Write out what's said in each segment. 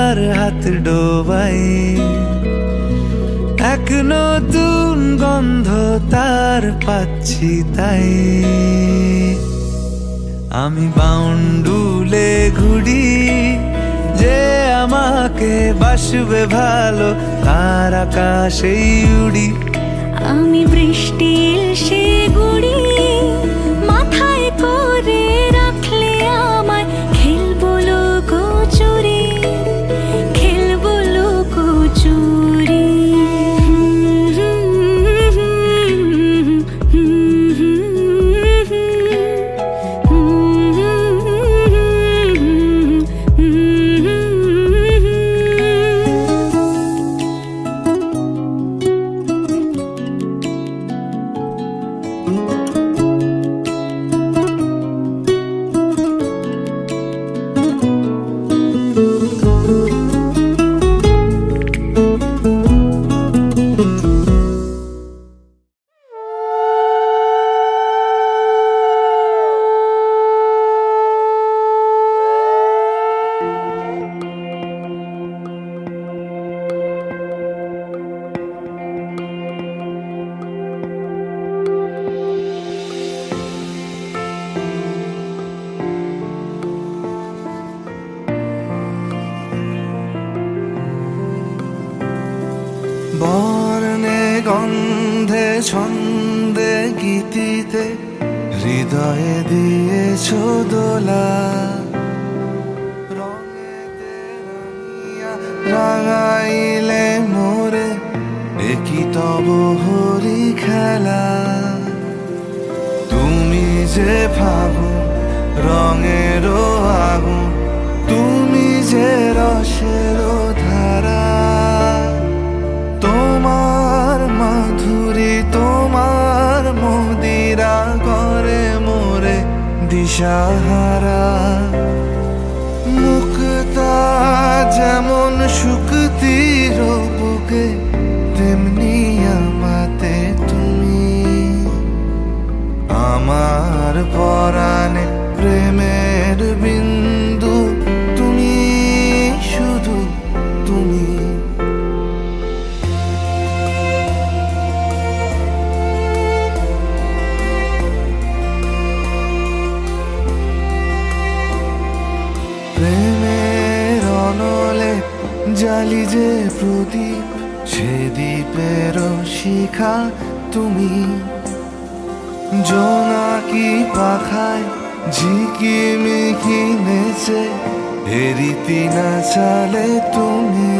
তোমার হাত ডোবাই, এক নতুন গন্ধ তার পাচ্ছি তাই। আমি বাউন্ডুলে ঘুরি, যে আমাকে বাসবে ভালো তার আকাশেই উড়ি। আমি বৃষ্টির সে গুড়ি, মাথায় করে রাখলে আমায় খেলবো লুকোচুরি, খেলবো লুকোচুরি। বর্ণে গন্ধে ছন্দে গীতিতে হৃদয়ে দিয়েছ দোলা, রঙেতে রাঙিয়া রাঙাইলে মোরে একই তব হরি খেলা। তুমি যে ফাগুন রঙেরও আগুন, তুমি যে রসেরও ধারা, তোমার মাধুরী তোমার মদিরা করে মোরে দিশাহারা। মুক্তা যেমন শুকতির বুকে, তেমনি আমাতে তুমি। আমার পরাণে প্রেমের বিন্দু তুমি, শুধু তুমি। প্রেমের অনলে জালি যে প্রদীপ, সে দ্বীপের শিখা তুমি। জোনাকি পাখায় ঝিকিমিকি নেচে হেরিতি না চালে তুমি।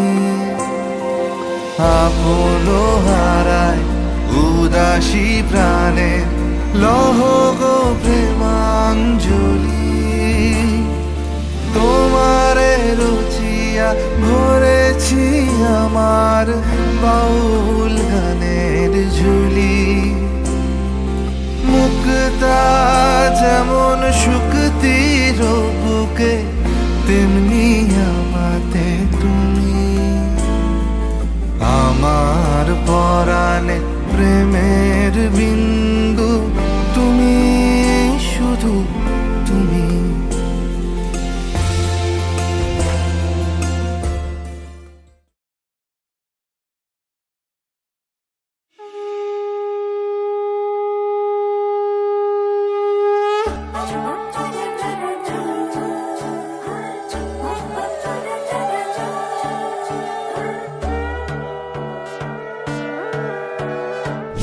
আপন হারায় উদাসী প্রাণে লহ গো প্রেমাঞ্জলি। তোমারে রুচিয়া ভরেছি আমার বাউল গানের ঝুলি। মুক্তা যেমন শুকতির বুকে, তেমনি আমাতে তুমি। আমার পরাণে প্রেমের বিন্দু তুমি, শুধু তুমি।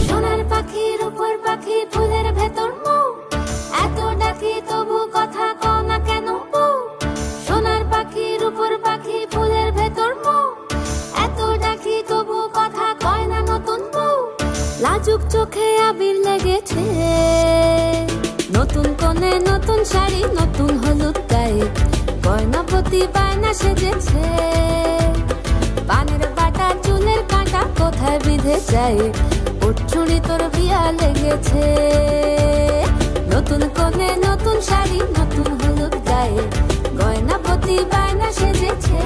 সোনার পাখির উপর পাখি, ফুলের ভেতর মৌ, এত ডাকি তবু কথা কও না কেন বউ। সোনার পাখির উপর পাখি, ফুলের ভেতর মৌ, এত ডাকি তবু কথা কয় না নতুন বউ। লাজুক চোখে আবির লেগেছে, নতুন কোণে নতুন শাড়ি, নতুন হলুদ গায়ে গয়না প্রতি বায়না সেজেছে। পানের বাটা চুলের কাঁটা কোথায় বিঁধে যায়, ওর চুড়ি তোর বিয়া লেগেছে। নতুন কোণে নতুন শাড়ি, নতুন হলুদ গায়ে গয়না প্রতি বায়না সেজেছে।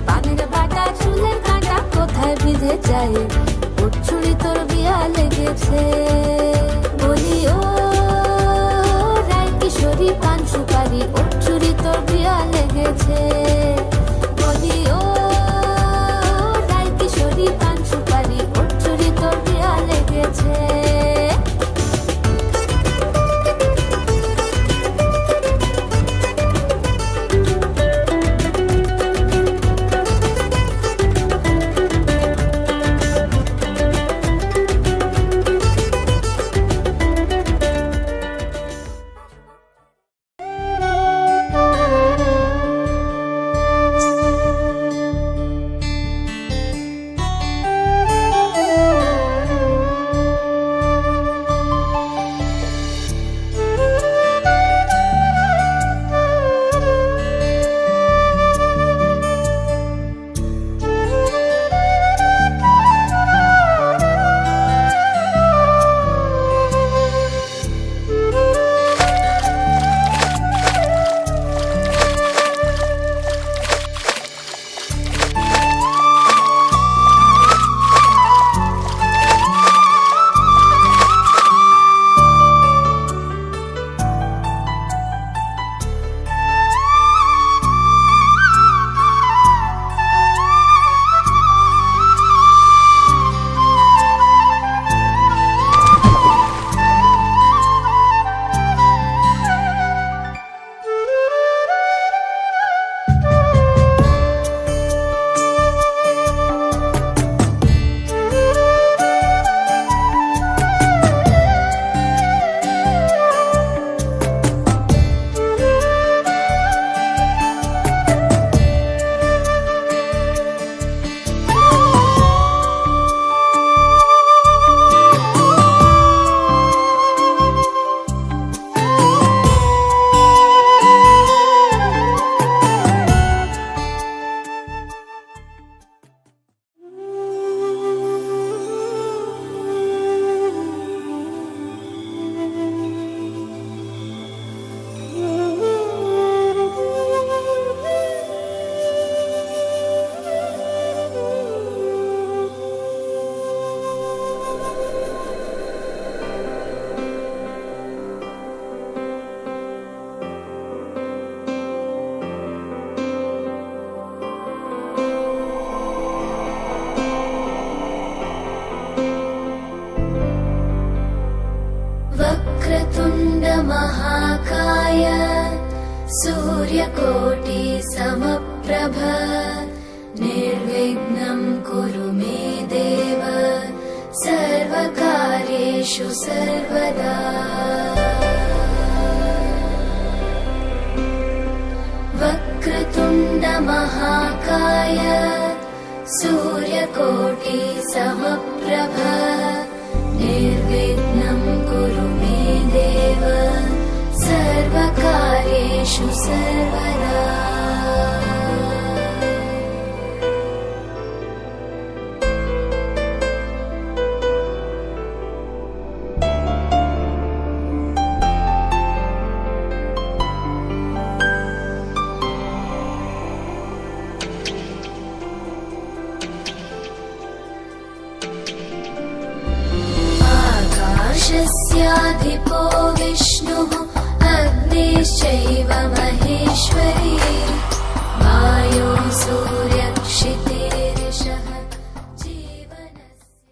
পানের বাটা চুলের কাঁটা কোথায় বিঁধে যায়, ওর চুড়ি তোর বিয়া লেগেছে। বলি ও রায় কিশোরী পান সুপারি, ওর চুড়ি তোর বিয়া লেগেছে। महाकाय सूर्यकोटि समप्रभ निर्विघ्नं कुरु मे देव सर्वकार्येषु सर्वदा वक्रतुण्ड महाकाय सूर्यकोटि समप्रभ निर्विघ्नं कुरु मे देव सर्वकार्येषु सर्वदा आकाशस्याधिपो विष्णुः अग्निश्चैव महेश्वरी वायो सूर्यक्षितिरिषः जीवनस्य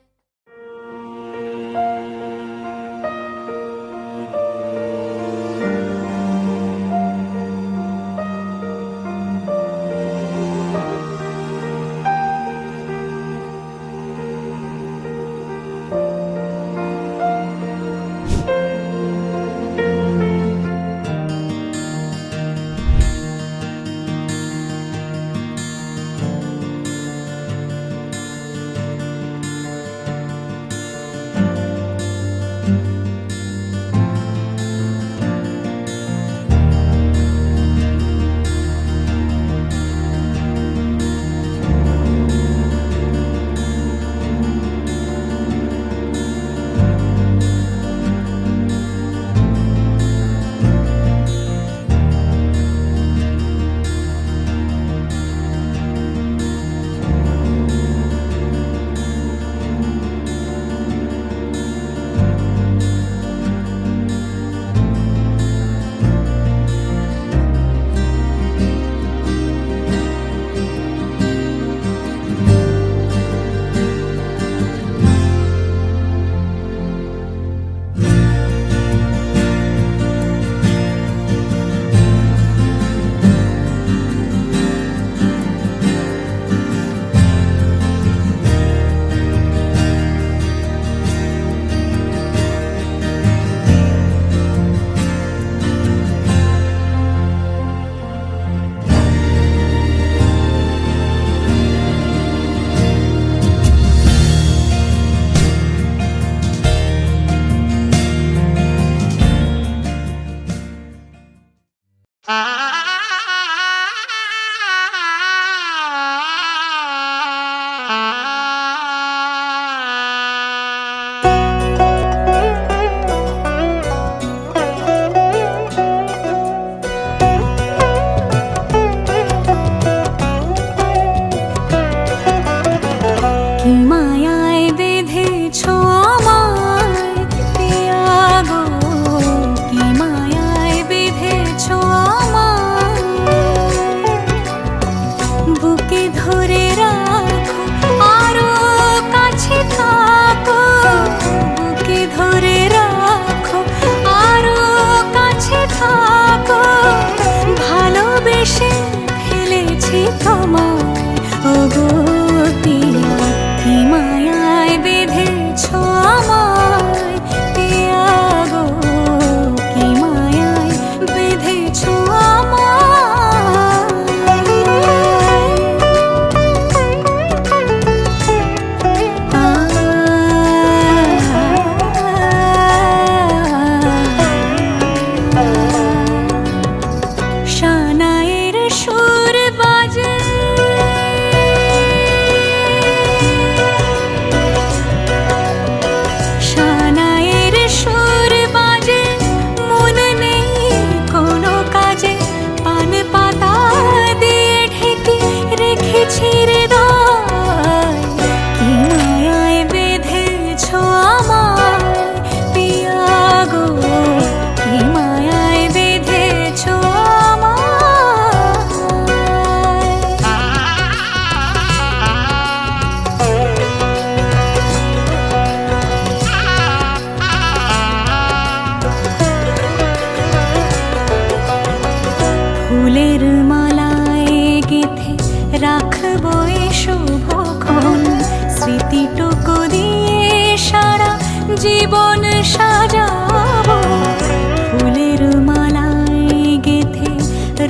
ফুলের মালায় গেথে রাখবো এ শুভক্ষণ, স্মৃতিটুকু দিয়ে সারা জীবন সাজাবো। ফুলের মালায় গেথে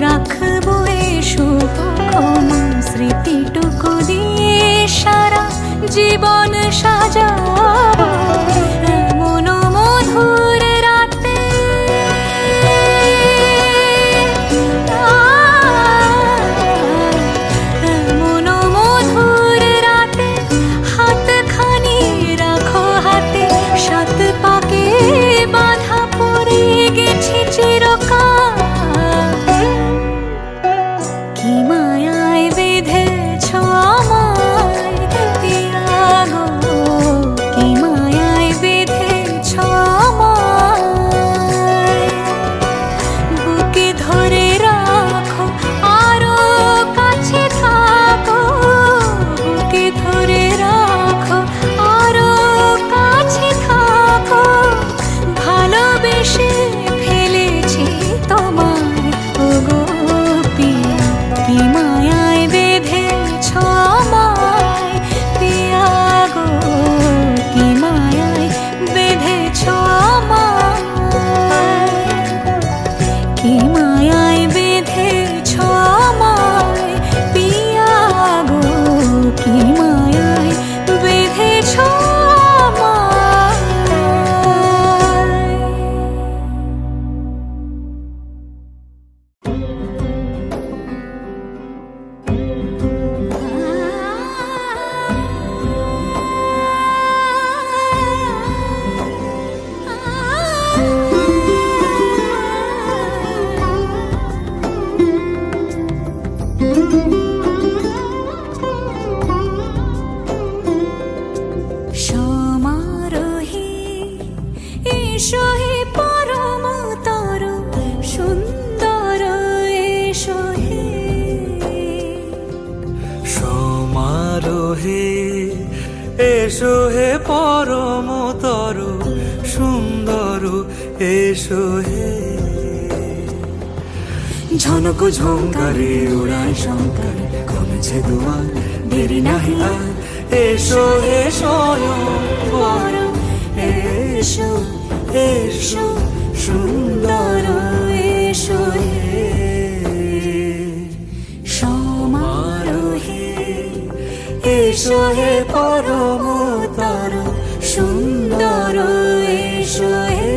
রাখবো এ শুভক্ষণ, স্মৃতিটুকু দিয়ে সারা জীবন সাজাবো। এমন মধুর রাতে এমন মধুর রাতে হাতখানি রাখো হাতে, সাত পাকে বাঁধা পড়ে গেছি চিরকাল। কি মায়ায় বেঁধেছ আমায় পিয়া গো, কি মায়ায় বেঁধেছ আমায়। বুকে ধরে রাখো আরো কাছে থাকো, বুকে ধরে রাখো আরো কাছে থাকো। ভালোবেসে ফেলেছি তোমায় ওগো পিয়া, কি মায়ায় বেঁধেছ আমায় পিয়া গো, কি মায়ায় বেঁধেছ আমায়, কি মায়ায় বেঁধেছ আমায় পিয়া গো, কি মায়ায় বেঁধেছ আমায়। সমারোহে এসো হে পরমতর সুন্দর, এসো হে সমারোহে এসো হে পরমতর সুন্দর, এসো হে। ঝনক ঝঙ্কারে উড়ায় শঙ্কর, কমেছে দুয়ার দেরি নাহি আর। এসো হে স্বয়ংবর, এসো এসো সুন্দর, এসো হে। সমারোহে এসো হে পরমতর সুন্দর, এসো হে।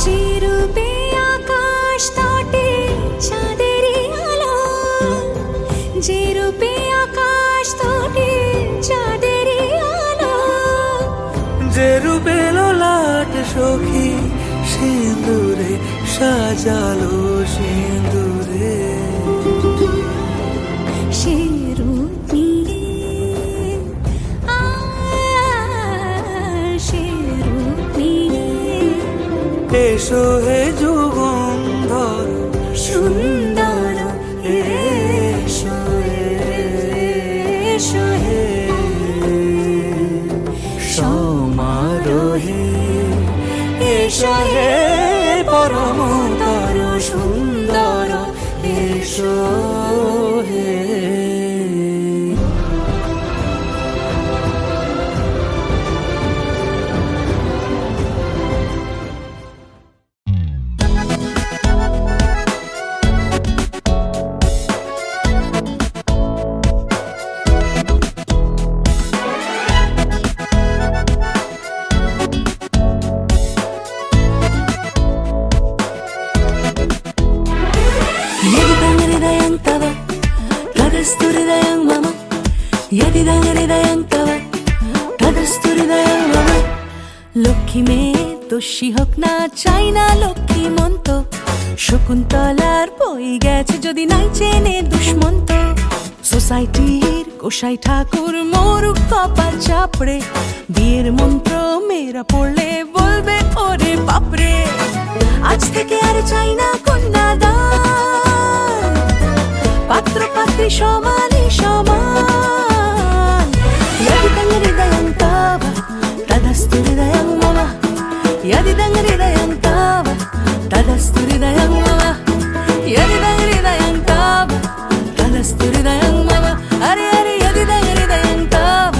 যে রূপে আকাশ তটে চাঁদেরই আলো, যে রূপে আকাশ তটে চাঁদেরই আলো। যে রূপে ললাট সখী সিঁদুরে সাজালো সিঁদুরে। সে রূপ নিয়ে সে রূপ নিয়ে এসো হে যুগন্ধর সুন্দর, এসো এসো হে। সমারোহে এসো হে পরমতর সুন্দর, এসো হে। লক্ষ্মী মেয়ে দোষী হোক না চাই না লক্ষ্মী মন্ত, শকুন্তলার বই গেছে যদি নাই চেনে দুষ্মন্ত। সোসাইটির গোসাই ঠাকুর মরুক কপাল চাপড়ে, বিয়ের মন্ত্র মেয়েরা পড়লে বলবে ওরে বাপরে। আজ থেকে আর চাই না কন্যাদান, পাত্র পাত্রী সমানে সমান యదిదం హృదయం తావ తదస్తు హృదయం మమ యదిదం హృదయం తావ తదస్తు హృదయం మమ యదిదం హృదయం తావ తదస్తు హృదయం మమ అరే అరే యదిదం హృదయం తావ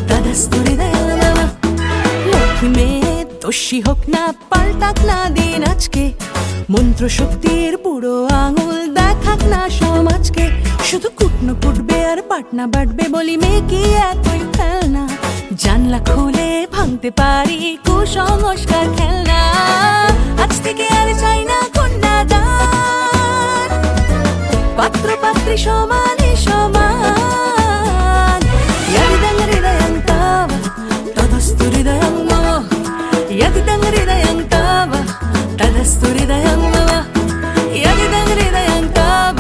తదస్తు హృదయం మమ লক্ষ্মী মেয়ে দোষী হোক না পাল্টাক না দিন আজকে মন্ত্র শক্তির বুড়ো আঙুল দেখাক না সমাজকে শুধু কুটনো কুটবে আর পাটনা বাটবে বলি মেয়ে কি এতই খেলনা জানলা খুলে ভাঙতে পারি কুসংস্কার খেলনা আজ থেকে আর চাই না কন্যা দান পাত্র পাত্রী সমানে সমান యదిదం హృదయం తావ తదస్తు హృదయం మమ యదిదం హృదయం తావ తదస్తు హృదయం మమ యదిదం హృదయం తావ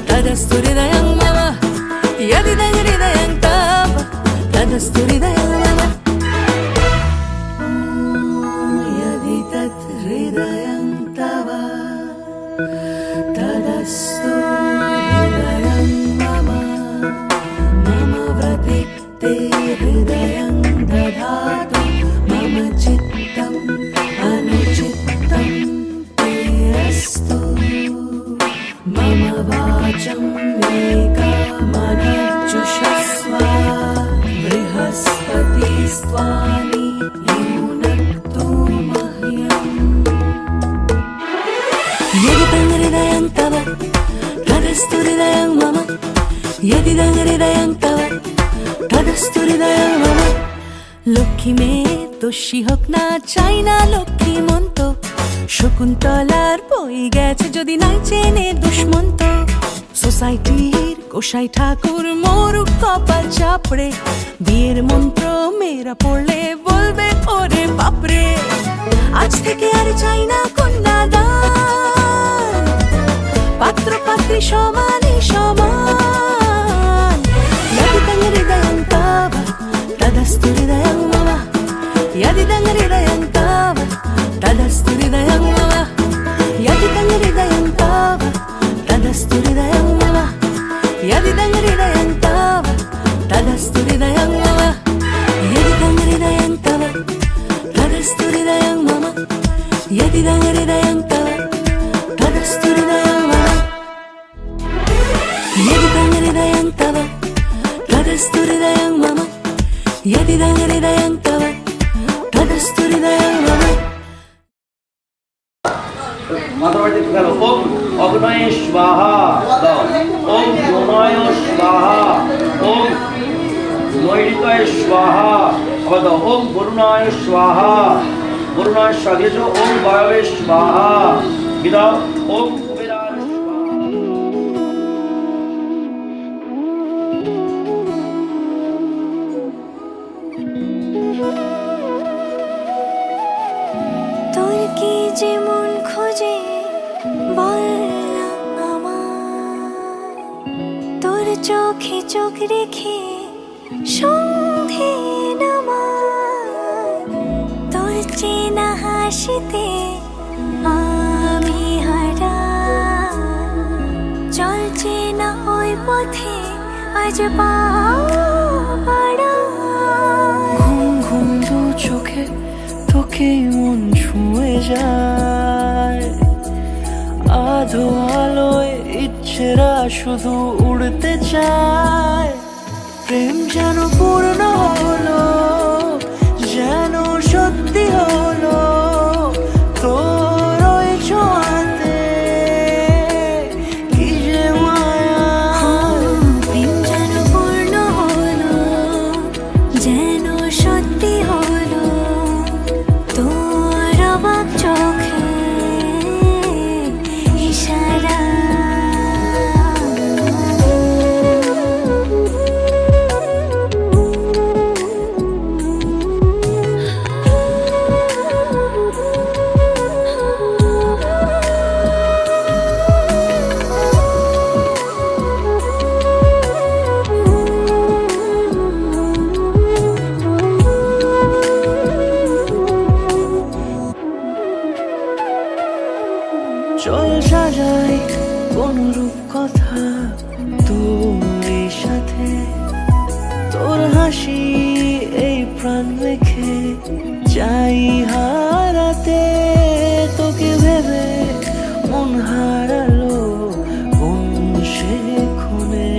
తదస్తు హృదయం మమ యదిదం హృదయం తావ తదస్తు హృదయం మమ యది తత్ హృదయం తవ తదస్తు హృదయం మమ మమ వ్రతితే హృదయం దధాతు మమ చిత్తం అనుచిత్తం తే అస్తు మమ వాచం ఏకమనర్చుషస్వ బృహస్పతిస్త్వాని యూనక్తు మహ్యం యదిదం హృదయం తవ తదస్తు హృదయం మమ యదిదం హృదయం తవ తదస్తు హృదయం మమ লক্ষ্মী মেয়ে দোষী হোক না চাই না লক্ষ্মী মন্ত শকুন্তলার বই গেছে যদি নাই চেনে দুষ্মন্ত সোসাইটির গোসাই ঠাকুর মরুক কপাল চাপড়ে বিয়ের মন্ত্র মেয়েরা পড়লে বলবে ওরে বাপরে আজ থেকে আর চাই না কন্যা দান পাত্র পাত্রী সমানে সমান యదిదం హృదయం తావ తదస్తు హృదయం మమ యదిదం హృదయం తావ తదస్తు హృదయం మమ యదిదం హృదయం తావ తదస్తు హృదయం మమ యదిదం హృదయం తావ తదస్తు హృదయం మమ యదిదం హృదయం తవ తదస్తు హృదయం మమ యదిదం హృదయం తవ తదస్తు హృదయం మమ యదిదం హృదయం తవ తదస్తు హృదయం మమ యదిదం హృదయం తవ తదస్తు హృదయం మమ মাতাবাড়িতে গেল ওম অগ্নয়ে স্বাহা দাও ওম জনয় স্বাহা ওম নৈরিতয়ে স্বাহা আবার দাও ওম বরুণায় স্বাহা বরুণায় স্বাগেশ ওম বায়বে স্বাহা বিদাও ওম কুবেরায় স্বাহা তোর কি যে মন খোঁজে বল না আমায় তোর চোখে চোখ রেখে সন্ধে নামায় তোর চেনা হাসিতে আমি হারাই চল চেনা ওই পথে আজ পা বাড়াই ঘুম ঘুম দু চোখে তোকে মন ছুঁয়ে যায় আধো আলোয় ইচ্ছেরা শুধু উড়তে চায় প্রেম যেন পূর্ণ হলো যেন সত্যি হলো তোর ওই ছোঁয়াতে কি যে মায়া প্রেম যেন পূর্ণ হলো যেন সত্যি হলো তোর অবাক চোখে ইশারা চল সাজাই কোন রূপ কথা তোর সাথে তোর হাসি এই প্রাণ রেখে চাই হারাতে তোকে ভেবে মন হারালো কোন সে খুনে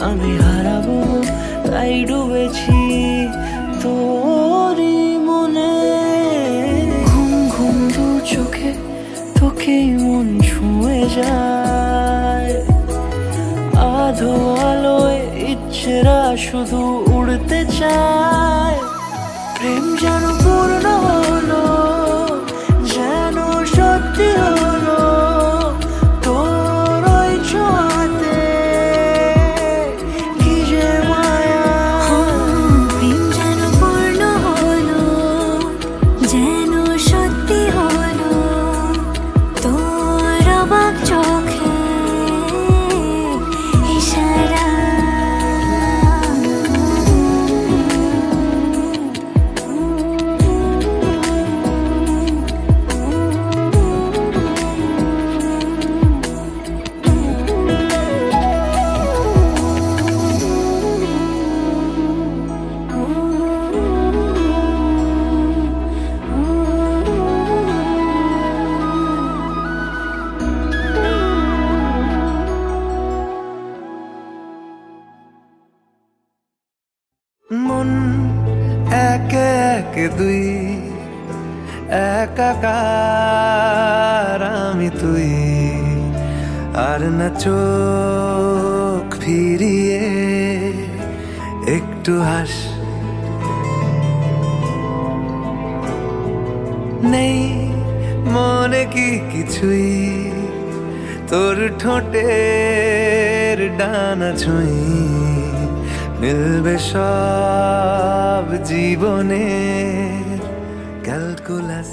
আমি হারাবো তাই ডুবেছি তোরই মনে ঘুম ঘুম দু চোখে তোকেই মন ছুঁয়ে যায় আধো আলোয় ইচ্ছেরা শুধু উড়তে চায় প্রেম যেন পূর্ণ হলো যেন সত্যি হলো তোর ওই ছোঁয়াতে কি যে মায়া প্রেম যেন পূর্ণ হলো যেন সত্যি হলো তোর অবাক চোখে ইশারা মন একে একে দুই একাকার আমি তুই আর না চোখ ফিরিয়ে একটু হাস নেই মনে কি কিছুই তোর ঠোঁটের ডানা ছুঁই মিলবে সব জীবনের ক্যালকুলাস